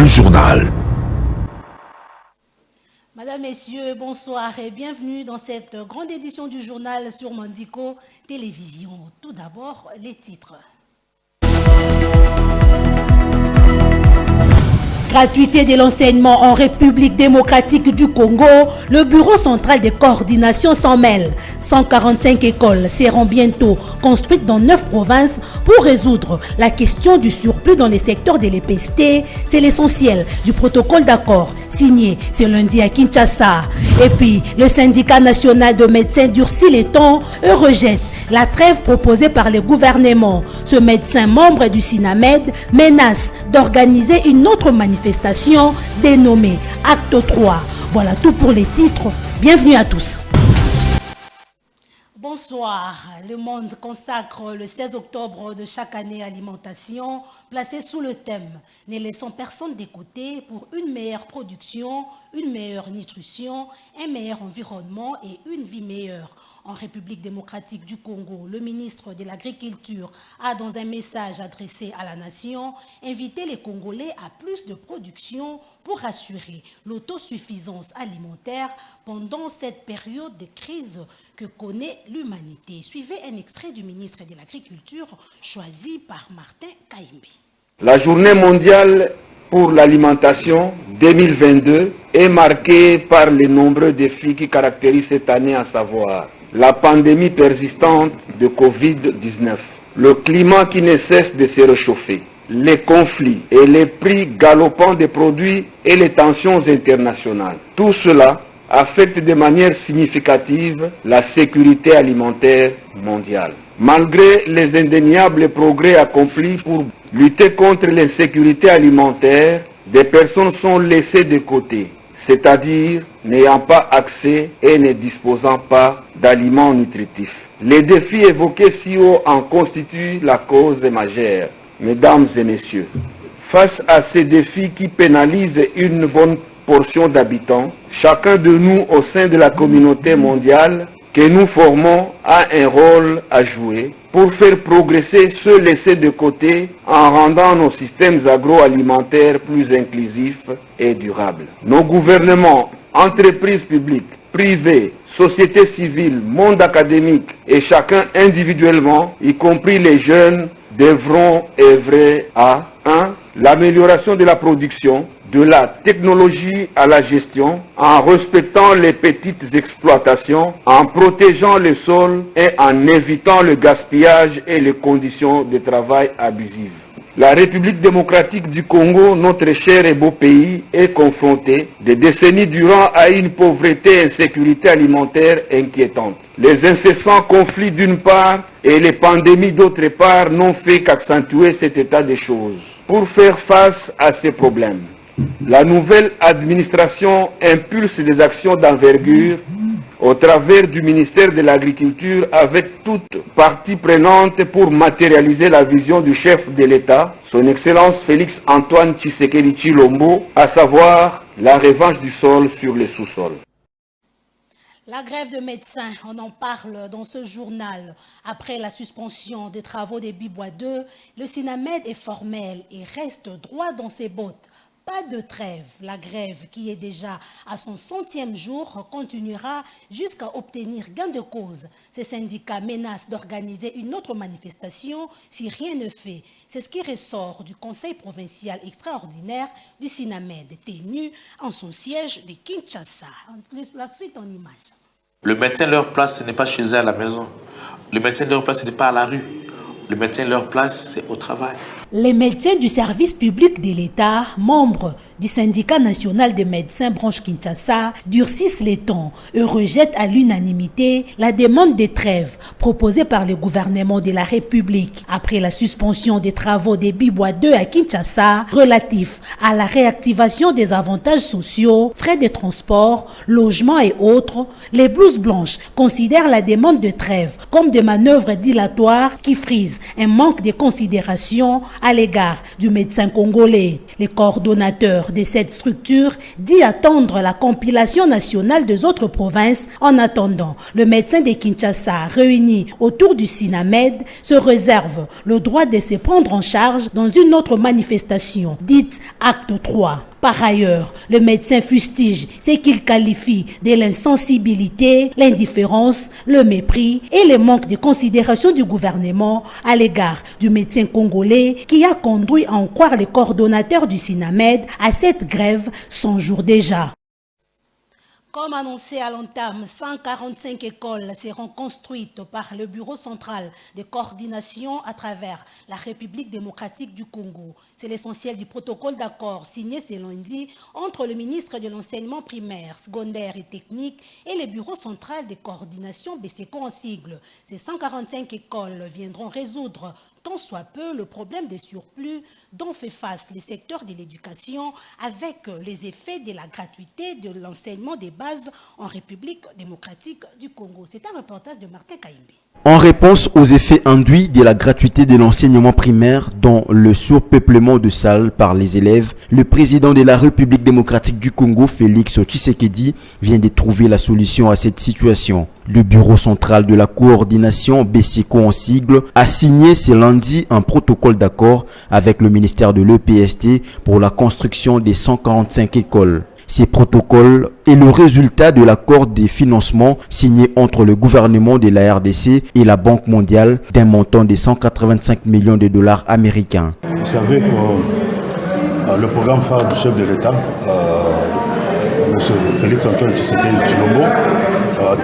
le journal. Madame, Messieurs, bonsoir et bienvenue dans cette grande édition du journal sur Mandiko Télévision. Tout d'abord, les titres. Gratuité de l'enseignement en République démocratique du Congo, le Bureau central de coordination s'en mêle. 145 écoles seront bientôt construites dans 9 provinces pour résoudre la question du surplus dans les secteurs de l'EPST. C'est l'essentiel du protocole d'accord signé ce lundi à Kinshasa. Et puis, le syndicat national de médecins durcit les temps et rejette la trêve proposée par le gouvernement. Ce médecin membre du SINAMED menace d'organiser une autre manifestation dénommée Acte 3. Voilà tout pour les titres. Bienvenue à tous. Bonsoir. Le Monde consacre le 16 octobre de chaque année à l'alimentation, placé sous le thème « Ne laissons personne de côté pour une meilleure production, une meilleure nutrition, un meilleur environnement et une vie meilleure ». En République démocratique du Congo, le ministre de l'Agriculture a, dans un message adressé à la nation, invité les Congolais à plus de production pour assurer l'autosuffisance alimentaire pendant cette période de crise que connaît l'humanité. Suivez un extrait du ministre de l'Agriculture choisi par Martin Kaimbe. La journée mondiale pour l'alimentation 2022 est marquée par les nombreux défis qui caractérisent cette année, à savoir la pandémie persistante de Covid-19, le climat qui ne cesse de se réchauffer, les conflits et les prix galopants des produits et les tensions internationales. Tout cela affecte de manière significative la sécurité alimentaire mondiale. Malgré les indéniables progrès accomplis pour lutter contre l'insécurité alimentaire, des personnes sont laissées de côté, c'est-à-dire n'ayant pas accès et ne disposant pas d'aliments nutritifs. Les défis évoqués si haut en constituent la cause majeure. Mesdames et messieurs, face à ces défis qui pénalisent une bonne portion d'habitants, chacun de nous au sein de la communauté mondiale que nous formons a un rôle à jouer pour faire progresser ceux laissés de côté en rendant nos systèmes agroalimentaires plus inclusifs et durables. Nos gouvernements, entreprises publiques, privées, sociétés civiles, monde académique et chacun individuellement, y compris les jeunes, devront œuvrer à 1. L'amélioration de la production, de la technologie à la gestion, en respectant les petites exploitations, en protégeant le sol et en évitant le gaspillage et les conditions de travail abusives. La République démocratique du Congo, notre cher et beau pays, est confrontée des décennies durant à une pauvreté et insécurité alimentaire inquiétante. Les incessants conflits d'une part et les pandémies d'autre part n'ont fait qu'accentuer cet état de choses. Pour faire face à ces problèmes, la nouvelle administration impulse des actions d'envergure au travers du ministère de l'Agriculture avec toute partie prenante pour matérialiser la vision du chef de l'État, son Excellence Félix Antoine Tshisekedi Tshilombo, à savoir la revanche du sol sur les sous-sols. La grève de médecins, on en parle dans ce journal. Après la suspension des travaux des Bibois 2, le SINAMED est formel et reste droit dans ses bottes. Pas de trêve. La grève, qui est déjà à son 100e jour, continuera jusqu'à obtenir gain de cause. Ces syndicats menacent d'organiser une autre manifestation si rien ne fait. C'est ce qui ressort du Conseil provincial extraordinaire du SINAMED, tenu en son siège de Kinshasa. La suite en image. Le médecin, leur place, ce n'est pas chez eux à la maison. Le médecin, leur place, ce n'est pas à la rue. Le médecin, leur place, c'est au travail. Les médecins du service public de l'État, membres du syndicat national des médecins branche Kinshasa, durcissent les temps et rejettent à l'unanimité la demande de trêve proposée par le gouvernement de la République après la suspension des travaux des Bibois 2 à Kinshasa relatifs à la réactivation des avantages sociaux, frais de transport, logement et autres. Les blouses blanches considèrent la demande de trêve comme des manœuvres dilatoires qui frisent un manque de considération à l'égard du médecin congolais. Les coordonnateurs de cette structure dit attendre la compilation nationale des autres provinces. En attendant, le médecin de Kinshasa réuni autour du SINAMED se réserve le droit de se prendre en charge dans une autre manifestation, dite Acte 3. Par ailleurs, le médecin fustige ce qu'il qualifie de l'insensibilité, l'indifférence, le mépris et le manque de considération du gouvernement à l'égard du médecin congolais qui a conduit à en croire les coordonnateurs du SINAMED à cette grève 100 jours déjà. Comme annoncé à l'entame, 145 écoles seront construites par le Bureau central de coordination à travers la République démocratique du Congo. C'est l'essentiel du protocole d'accord signé ce lundi entre le ministre de l'enseignement primaire, secondaire et technique et le Bureau central de coordination BCECO en sigle. Ces 145 écoles viendront résoudre tant soit peu le problème des surplus dont fait face le secteur de l'éducation avec les effets de la gratuité de l'enseignement des bases en République démocratique du Congo. C'est un reportage de Martin Kaimbi. En réponse aux effets induits de la gratuité de l'enseignement primaire dont le surpeuplement de salles par les élèves, le président de la République démocratique du Congo, Félix Tshisekedi, vient de trouver la solution à cette situation. Le Bureau central de la coordination, BCECO en sigle, a signé ce lundi un protocole d'accord avec le ministère de l'EPST pour la construction des 145 écoles. Ces protocoles est le résultat de l'accord de financement signé entre le gouvernement de la RDC et la Banque mondiale d'un montant de 185 millions de dollars américains. Vous savez que le programme phare du chef de l'État, M. Félix Antoine Tshisekedi Tshilombo,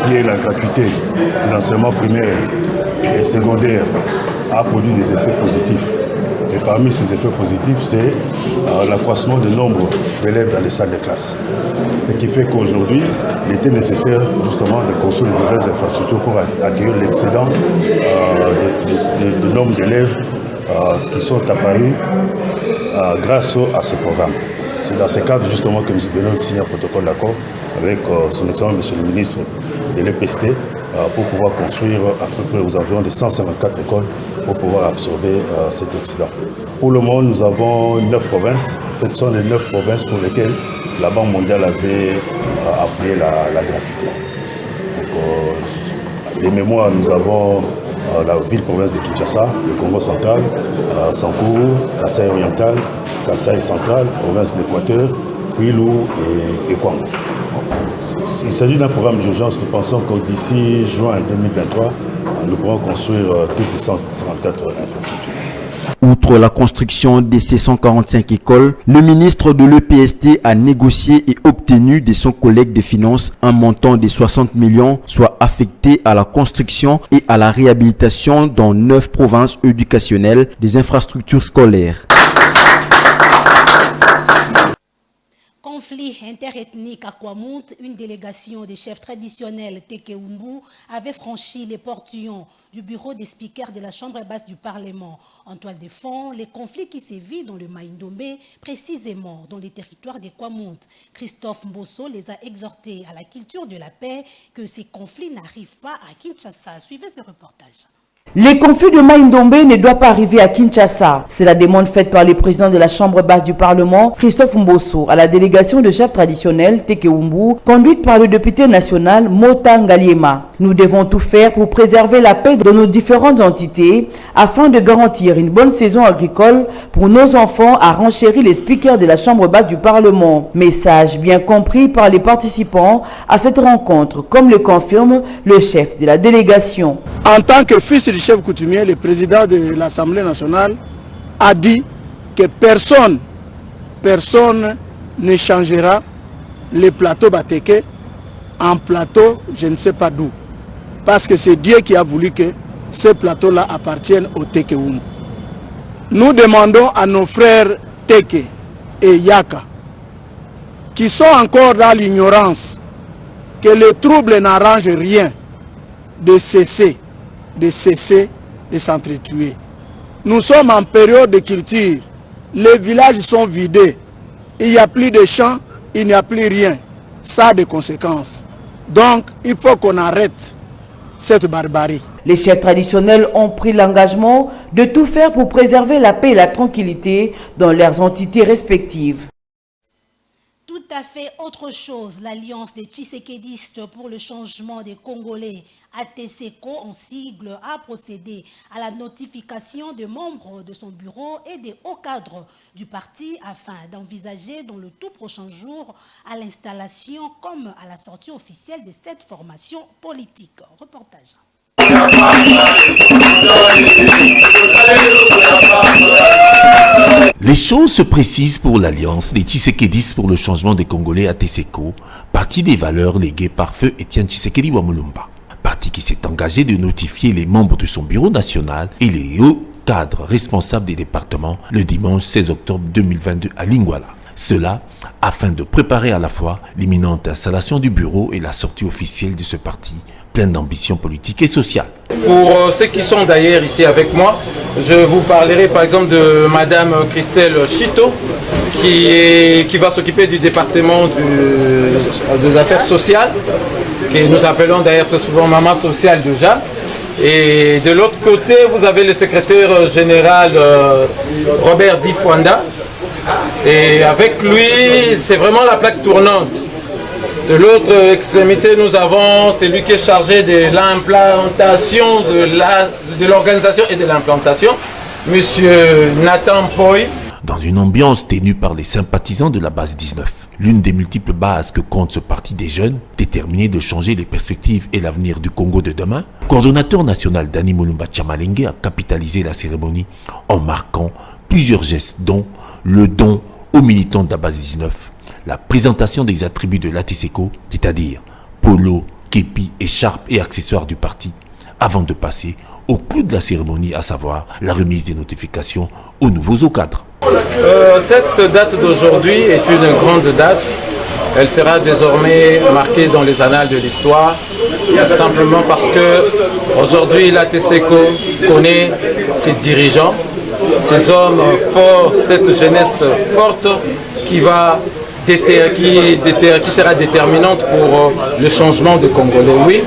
qui est la gratuité de l'enseignement primaire et secondaire, a produit des effets positifs. Et parmi ces effets positifs, c'est l'accroissement du nombre d'élèves dans les salles de classe. Ce qui fait qu'aujourd'hui, il était nécessaire justement de construire de nouvelles infrastructures pour accueillir l'excédent du nombre d'élèves qui sont apparus grâce à ce programme. C'est dans ce cadre justement que nous venons de signer un protocole d'accord avec son excellence monsieur le ministre de l'EPST pour pouvoir construire à peu près aux environs de 154 écoles pour pouvoir absorber cet excédent. Pour le moment, nous avons 9 provinces. En fait, ce sont les 9 provinces pour lesquelles la Banque mondiale avait appuyé la gratuité. Donc, les mémoires, nous avons la ville-province de Kinshasa, le Congo central, Sankourou, Kasaï oriental, Kasaï central, province de l'Équateur, Kwilu et Kwango. Il s'agit d'un programme d'urgence. Nous pensons que d'ici juin 2023, nous pourrons construire toutes les 134 infrastructures. Outre la construction de ces 145 écoles, le ministre de l'EPST a négocié et obtenu de son collègue des finances un montant de 60 millions, soit affecté à la construction et à la réhabilitation dans 9 provinces éducationnelles des infrastructures scolaires. Conflit interethnique à Kwamount, une délégation des chefs traditionnels Tekewumbu avait franchi les portillons du bureau des speakers de la Chambre basse du Parlement. En toile de fond, les conflits qui sévissent dans le Maïndombe, précisément dans les territoires des Kwamount. Christophe Mbosso les a exhortés à la culture de la paix, que ces conflits n'arrivent pas à Kinshasa. Suivez ce reportage. Les conflits de Maïndombe ne doivent pas arriver à Kinshasa. C'est la demande faite par le président de la Chambre basse du Parlement, Christophe Mbosso, à la délégation de chefs traditionnels Tekewumbu, conduite par le député national Mota Ngaliema. Nous devons tout faire pour préserver la paix dans nos différentes entités afin de garantir une bonne saison agricole pour nos enfants, a renchéri les speakers de la Chambre basse du Parlement. Message bien compris par les participants à cette rencontre, comme le confirme le chef de la délégation. En tant que fils du chef coutumier, le président de l'Assemblée nationale a dit que personne ne changera les plateaux Bateke en plateau je ne sais pas d'où. Parce que c'est Dieu qui a voulu que ces plateaux-là appartiennent au Tekewumbu. Nous demandons à nos frères Teke et Yaka, qui sont encore dans l'ignorance, que le trouble n'arrange rien, de cesser de s'entretuer. Nous sommes en période de culture. Les villages sont vidés. Il n'y a plus de champs, il n'y a plus rien. Ça a des conséquences. Donc, il faut qu'on arrête cette barbarie. Les chefs traditionnels ont pris l'engagement de tout faire pour préserver la paix et la tranquillité dans leurs entités respectives. Tout à fait autre chose, l'Alliance des Tshisekédistes pour le changement des Congolais, ATSECO en sigle, a procédé à la notification des membres de son bureau et des hauts cadres du parti afin d'envisager dans le tout prochain jour à l'installation comme à la sortie officielle de cette formation politique. Reportage. Les choses se précisent pour l'Alliance des Tshisekédistes pour le changement des Congolais ATSECO, parti des valeurs léguées par feu Étienne Tshisekedi Wamulumba. Parti qui s'est engagé de notifier les membres de son bureau national et les hauts cadres responsables des départements le dimanche 16 octobre 2022 à Lingwala. Cela afin de préparer à la fois l'imminente installation du bureau et la sortie officielle de ce parti, plein d'ambition politique et sociale. Pour ceux qui sont d'ailleurs ici avec moi, je vous parlerai par exemple de Madame Christelle Chito, qui va s'occuper du département des affaires sociales, que nous appelons d'ailleurs très souvent Maman Sociale déjà. Et de l'autre côté, vous avez le secrétaire général Robert Di Fwanda. Et avec lui, c'est vraiment la plaque tournante. De l'autre extrémité, nous avons celui qui est chargé de l'implantation, de l'organisation et de l'implantation, Monsieur Nathan Poy. Dans une ambiance ténue par les sympathisants de la base 19, l'une des multiples bases que compte ce parti des jeunes, déterminé de changer les perspectives et l'avenir du Congo de demain, le coordonnateur national Dani Mulumba Tchamalenge a capitalisé la cérémonie en marquant plusieurs gestes, dont le don aux militants de la base 19, la présentation des attributs de l'ATSECO, c'est-à-dire polo, képi, écharpe et accessoires du parti, avant de passer au clou de la cérémonie, à savoir la remise des notifications aux nouveaux hauts cadres. Cette date d'aujourd'hui est une grande date. Elle sera désormais marquée dans les annales de l'histoire, simplement parce que aujourd'hui l'ATSECO connaît ses dirigeants, ces hommes forts, cette jeunesse forte qui sera déterminante pour le changement des Congolais. Oui,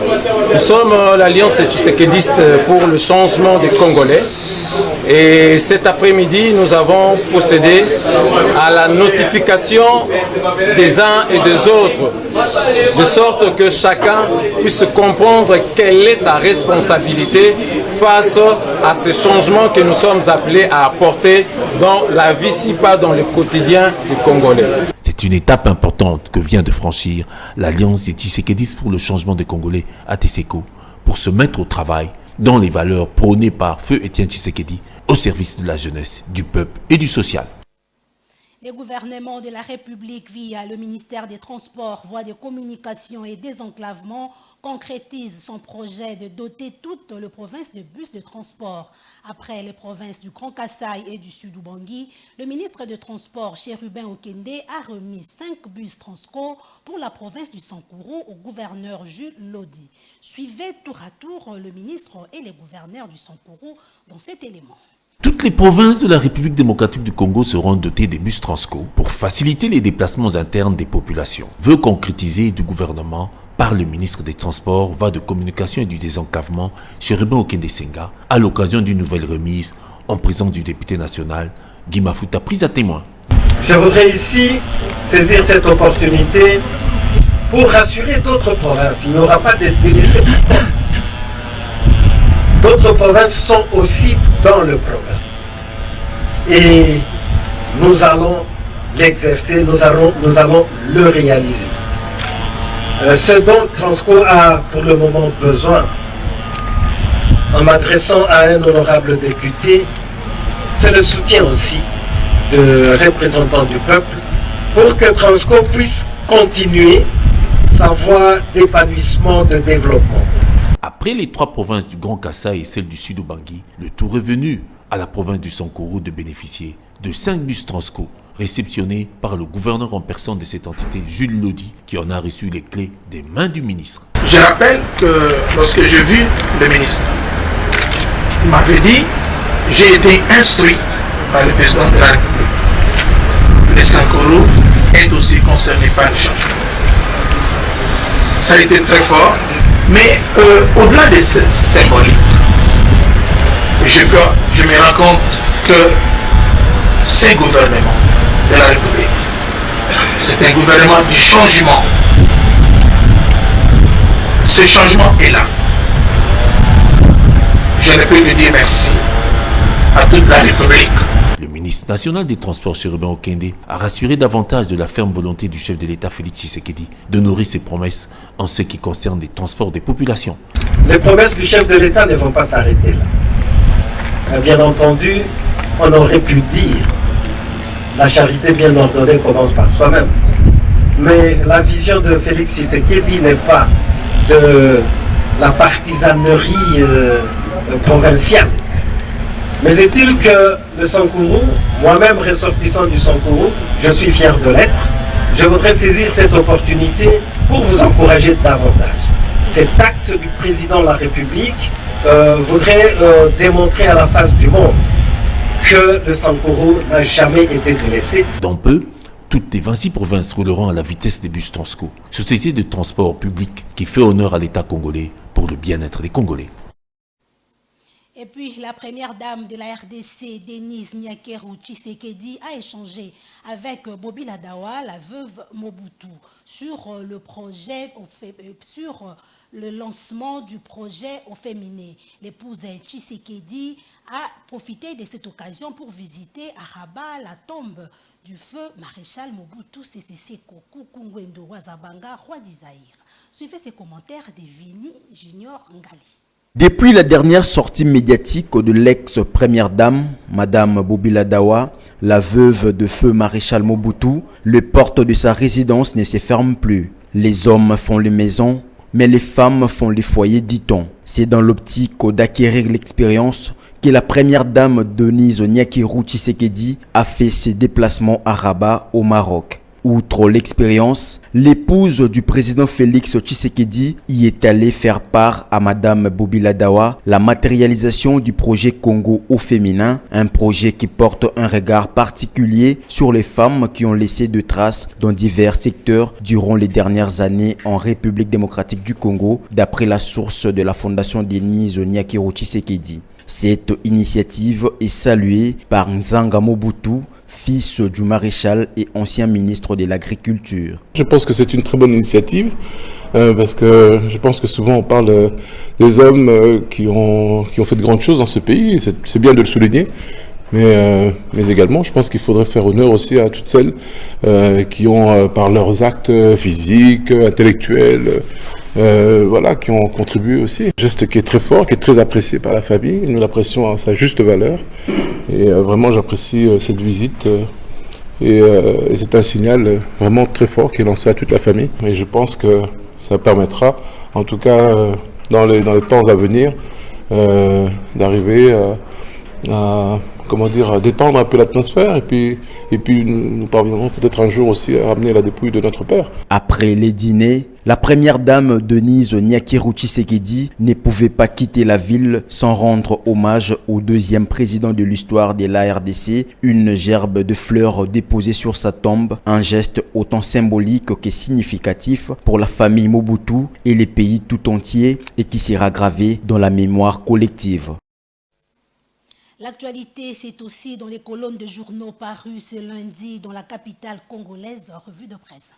nous sommes l'Alliance des Tshisekédistes pour le changement des Congolais. Et cet après-midi, nous avons procédé à la notification des uns et des autres, de sorte que chacun puisse comprendre quelle est sa responsabilité face à ces changements que nous sommes appelés à apporter dans la vie, si pas dans le quotidien du Congolais. C'est une étape importante que vient de franchir l'Alliance des Tshisekédistes pour le changement des Congolais ATSECO pour se mettre au travail dans les valeurs prônées par feu Étienne Tshisekedi au service de la jeunesse, du peuple et du social. Le gouvernement de la République, via le ministère des Transports, Voies de Communication et Désenclavement, concrétise son projet de doter toute la province de bus de transport. Après les provinces du Grand Kassai et du Sud-Ubangi, le ministre des Transports, Chérubin Okende, a remis 5 bus Transco pour la province du Sankourou au gouverneur Jules Lodi. Suivez tour à tour le ministre et les gouverneurs du Sankourou dans cet élément. Toutes les provinces de la République démocratique du Congo seront dotées des bus Transco pour faciliter les déplacements internes des populations. Vœu concrétisé du gouvernement par le ministre des Transports, Voies de Communication et du Désenclavement, Chérubin Okende Senga, à l'occasion d'une nouvelle remise en présence du député national, Guy Mafuta, prise à témoin. Je voudrais ici saisir cette opportunité pour rassurer d'autres provinces. Il n'y aura pas de délaissés. D'autres provinces sont aussi dans le programme. Et nous allons l'exercer, nous allons le réaliser. Ce dont Transco a pour le moment besoin, en m'adressant à un honorable député, c'est le soutien aussi de représentants du peuple pour que Transco puisse continuer sa voie d'épanouissement, de développement. Après les 3 provinces du Grand Kassai et celle du Sud-Ubangi, le tour revenu à la province du Sankourou de bénéficier de 5 bus Transco réceptionnés par le gouverneur en personne de cette entité, Jules Lodi, qui en a reçu les clés des mains du ministre. Je rappelle que lorsque j'ai vu le ministre, il m'avait dit, j'ai été instruit par le président de la République. Le Sankourou est aussi concerné par le changement. Ça a été très fort. Mais au-delà de cette symbolique, je me rends compte que ce gouvernement de la République, c'est un gouvernement du changement. Ce changement est là. Je ne peux que dire merci à toute la République. Le ministre national des Transports, Chérubin Okende, a rassuré davantage de la ferme volonté du chef de l'État, Félix Tshisekedi, d'honorer ses promesses en ce qui concerne les transports des populations. Les promesses du chef de l'État ne vont pas s'arrêter là. Bien entendu, on aurait pu dire la charité bien ordonnée commence par soi-même. Mais la vision de Félix Tshisekedi n'est pas de la partisanerie provinciale. Mais est-il que le Sankourou, moi-même ressortissant du Sankourou, je suis fier de l'être, je voudrais saisir cette opportunité pour vous encourager davantage. Cet acte du président de la République voudrait démontrer à la face du monde que le Sankourou n'a jamais été délaissé. Dans peu, toutes les 26 provinces rouleront à la vitesse des bus Transco, société de transport public qui fait honneur à l'État congolais pour le bien-être des Congolais. Et puis, la première dame de la RDC, Denise Nyakeru Tshisekedi, a échangé avec Bobby Ladawa, la veuve Mobutu, sur le projet, sur le lancement du projet au féminin. L'épouse Tshisekedi a profité de cette occasion pour visiter à Rabat la tombe du feu maréchal Mobutu Sese Seko Kukungwendo Wazabanga, roi d'Isaïr. Suivez ces commentaires de Vini Junior Ngali. Depuis la dernière sortie médiatique de l'ex-première dame, Madame Bobby Ladawa, la veuve de feu maréchal Mobutu, les portes de sa résidence ne se ferment plus. Les hommes font les maisons, mais les femmes font les foyers, dit-on. C'est dans l'optique d'acquérir l'expérience que la première dame Denise Nyakeru Tshisekedi a fait ses déplacements à Rabat, au Maroc. Outre l'expérience, l'épouse du président Félix Tshisekedi y est allée faire part à Madame Bobby Ladawa la matérialisation du projet Congo au féminin, un projet qui porte un regard particulier sur les femmes qui ont laissé de traces dans divers secteurs durant les dernières années en République démocratique du Congo, d'après la source de la fondation Denise Nyakeru Tshisekedi. Cette initiative est saluée par Nzanga Mobutu, fils du maréchal et ancien ministre de l'Agriculture. Je pense que c'est une très bonne initiative parce que je pense que souvent on parle des hommes qui ont fait de grandes choses dans ce pays, c'est bien de le souligner, mais également je pense qu'il faudrait faire honneur aussi à toutes celles qui ont par leurs actes physiques, intellectuels, qui ont contribué aussi. Un geste qui est très fort, qui est très apprécié par la famille. Nous l'apprécions à sa juste valeur. Et vraiment, j'apprécie cette visite. Et c'est un signal vraiment très fort qui est lancé à toute la famille. Et je pense que ça permettra, en tout cas dans les temps à venir, d'arriver à détendre un peu l'atmosphère et puis nous parviendrons peut-être un jour aussi à ramener la dépouille de notre père. Après les dîners, la première dame Denise Nyakeru Tshisekedi ne pouvait pas quitter la ville sans rendre hommage au deuxième président de l'histoire de la RDC, une gerbe de fleurs déposée sur sa tombe, un geste autant symbolique que significatif pour la famille Mobutu et les pays tout entier et qui sera gravé dans la mémoire collective. L'actualité, c'est aussi dans les colonnes de journaux parus ce lundi dans la capitale congolaise, revue de presse.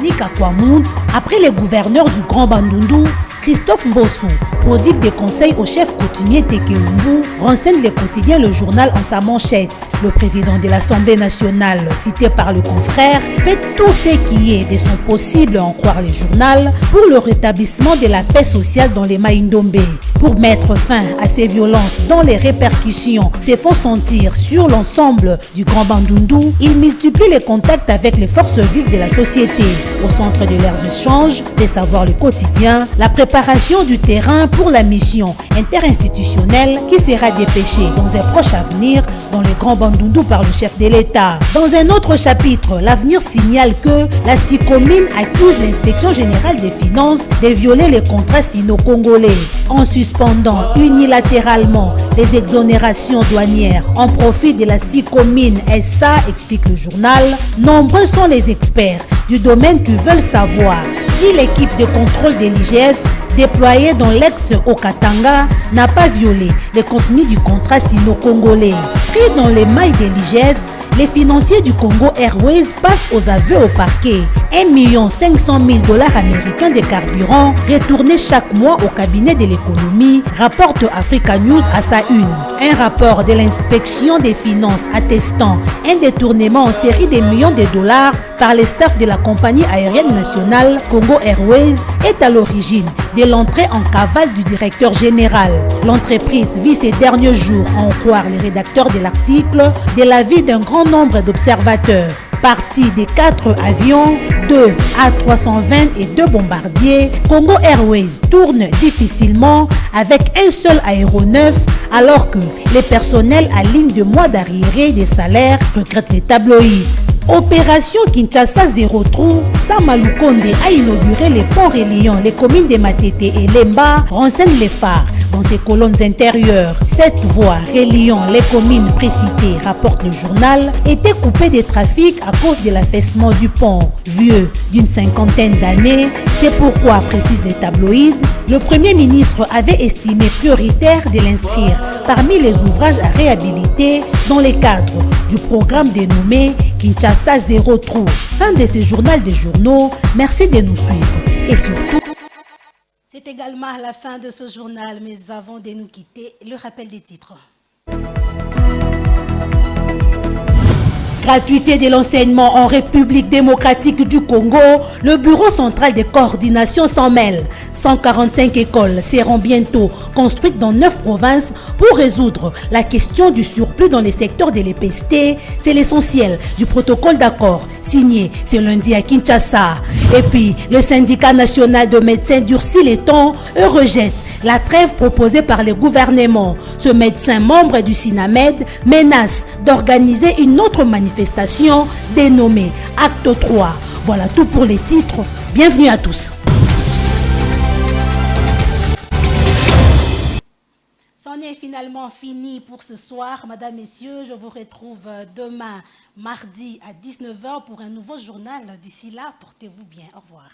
Nika Kwamoud, après les gouverneurs du Grand Bandundu, Christophe Mbossou prodigue des conseils au chef coutumier Tekewumbu, renseigne les quotidiens Le Journal en sa manchette. Le président de l'Assemblée nationale, cité par le confrère, fait tout ce qui est de son possible, en croire le journal, pour le rétablissement de la paix sociale dans les Maïndombe. Pour mettre fin à ces violences dont les répercussions se font sentir sur l'ensemble du Grand Bandundu, il multiplie les contacts avec les forces vives de la société. Au centre de leurs échanges, des savoirs le quotidien, la préparation du terrain pour la mission interinstitutionnelle qui sera dépêchée dans un proche avenir dans le Grand Bandundu par le chef de l'État. Dans un autre chapitre, l'avenir signale que la SICOMINE accuse l'inspection générale des finances de violer les contrats sino-congolais en suspendant unilatéralement les exonérations douanières en profit de la SICOMINE SA, explique le journal. Nombreux sont les experts du domaine qui veulent savoir si l'équipe de contrôle de l'IGF déployée dans l'ex-Okatanga n'a pas violé les contenus du contrat sino-congolais. Pris dans les mailles de l'IGF, les financiers du Congo Airways passent aux aveux au parquet. 1 500 000 $ américains de carburant retournés chaque mois au cabinet de l'économie, rapporte Africa News à sa une. Un rapport de l'inspection des finances attestant un détournement en série de millions de dollars par les staffs de la compagnie aérienne nationale Congo Airways est à l'origine de l'entrée en cavale du directeur général. L'entreprise vit ces derniers jours, à en croire les rédacteurs de l'article, de l'avis d'un grand nombre d'observateurs. Parti des 4 avions, 2 A320 et 2 bombardiers, Congo Airways tourne difficilement avec un seul aéronef alors que les personnels alignent de mois d'arriérés des salaires, regrettent les tabloïds. Opération Kinshasa Zéro Trou, Samalukonde a inauguré les ponts reliant les communes de Matete et Lemba, renseigne les phares dans ses colonnes intérieures. Cette voie reliant les communes précitées, rapporte le journal, était coupée de trafic à cause de l'affaissement du pont. Vieux d'une 50aine d'années, c'est pourquoi, précisent les tabloïds, le Premier ministre avait estimé prioritaire de l'inscrire parmi les ouvrages à réhabiliter dans le cadre du programme dénommé Kinshasa Zéro Trou. Fin de ce journal des journaux. Merci de nous suivre. Et surtout, c'est également à la fin de ce journal, mais avant de nous quitter, le rappel des titres. Gratuité de l'enseignement en République démocratique du Congo, le Bureau central de coordination s'en mêle. 145 écoles seront bientôt construites dans 9 provinces pour résoudre la question du surplus dans les secteurs de l'EPST. C'est l'essentiel du protocole d'accord signé ce lundi à Kinshasa. Et puis, le syndicat national de médecins durcit les tons et rejette la trêve proposée par le gouvernement. Ce médecin membre du SINAMED menace d'organiser une autre manifestation dénommée Acte 3. Voilà tout pour les titres. Bienvenue à tous. C'en est finalement fini pour ce soir. Madame, Messieurs, je vous retrouve demain, mardi à 19h pour un nouveau journal. D'ici là, portez-vous bien. Au revoir.